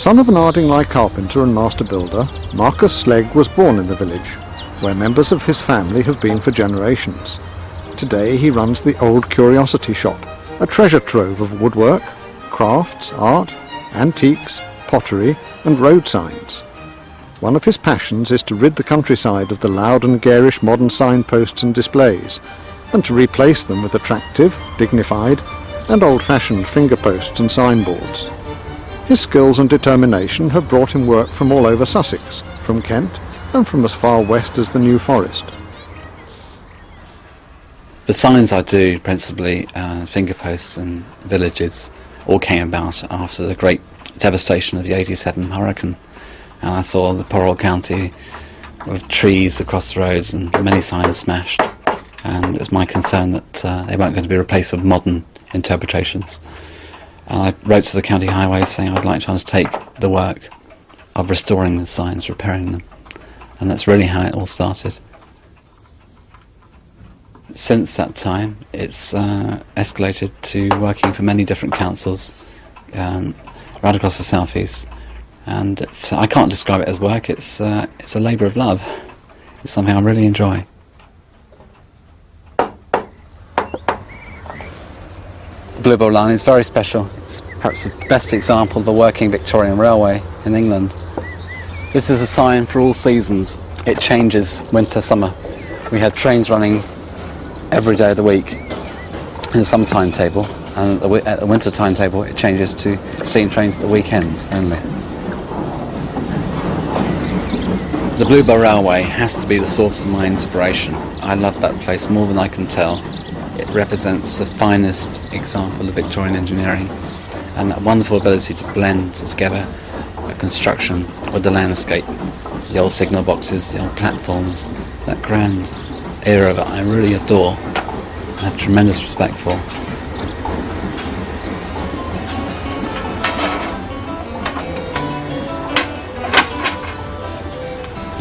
son of an Ardingly carpenter and master builder, Marcus Slegg was born in the village, where members of his family have been for generations. Today he runs the Old Curiosity Shop, a treasure trove of woodwork, crafts, art, antiques, pottery and road signs. One of his passions is to rid the countryside of the loud and garish modern signposts and displays, and to replace them with attractive, dignified and old-fashioned fingerposts and signboards. His skills and determination have brought him work from all over Sussex, from Kent and from as far west as the New Forest. The signs I do, principally fingerposts and villages, all came about after the great devastation of the '87 hurricane. And I saw the poor old county with trees across the roads and many signs smashed. And it's my concern that they weren't going to be replaced with modern interpretations. And I wrote to the county highway saying I'd like to undertake the work of restoring the signs, repairing them. And that's really how it all started. Since that time, it's escalated to working for many different councils right across the southeast. And I can't describe it as work, it's a labour of love. It's something I really enjoy. The Bluebell line is very special. It's perhaps the best example of the working Victorian railway in England. This is a sign for all seasons. It changes winter, summer. We have trains running every day of the week in the summer timetable, and at the winter timetable it changes to steam trains at the weekends only. The Bluebell Railway has to be the source of my inspiration. I love that place more than I can tell. It represents the finest example of Victorian engineering and that wonderful ability to blend together a construction with the landscape. The old signal boxes, the old platforms, that grand era that I really adore and have tremendous respect for.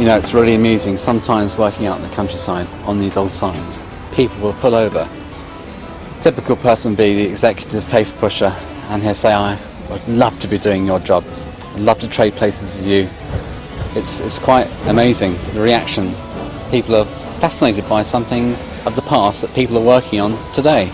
You know, it's really amusing sometimes working out in the countryside on these old signs. People will pull over. Typical person will be the executive paper pusher and he'll say, I would love to be doing your job. I'd love to trade places with you. It's quite amazing, the reaction. People are fascinated by something of the past that people are working on today.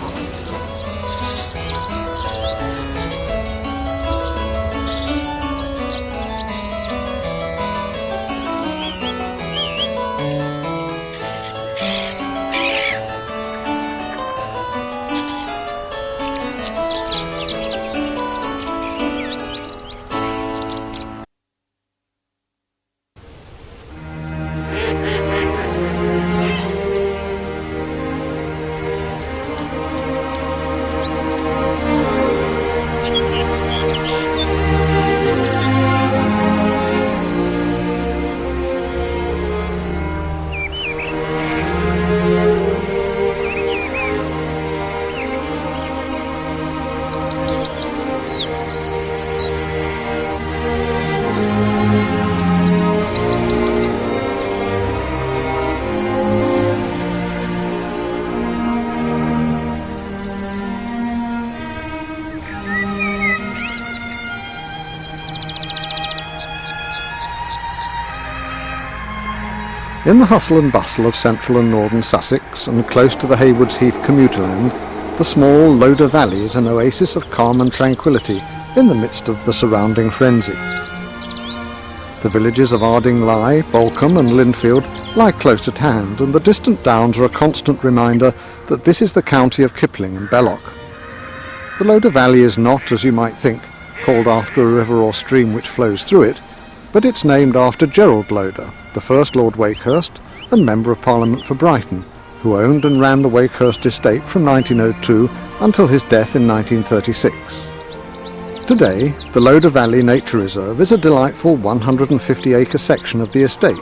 In the hustle and bustle of central and northern Sussex, and close to the Haywoods Heath commuterland, the small Loder Valley is an oasis of calm and tranquillity in the midst of the surrounding frenzy. The villages of Ardingly, Bolcombe and Lindfield lie close at hand, and the distant downs are a constant reminder that this is the county of Kipling and Belloc. The Loder Valley is not, as you might think, called after a river or stream which flows through it, but it's named after Gerald Loder, the first Lord Wakehurst and Member of Parliament for Brighton, who owned and ran the Wakehurst estate from 1902 until his death in 1936. Today, the Loder Valley Nature Reserve is a delightful 150-acre section of the estate,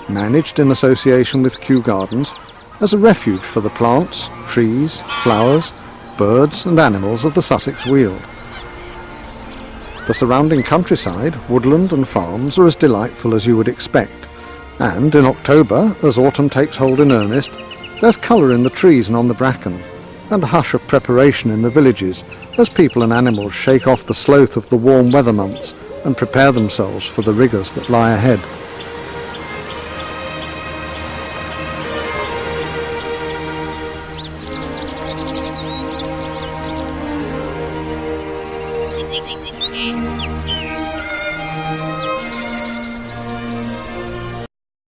managed in association with Kew Gardens as a refuge for the plants, trees, flowers, birds and animals of the Sussex Weald. The surrounding countryside, woodland and farms are as delightful as you would expect, and in October, as autumn takes hold in earnest, there's colour in the trees and on the bracken, and a hush of preparation in the villages as people and animals shake off the sloth of the warm weather months and prepare themselves for the rigours that lie ahead.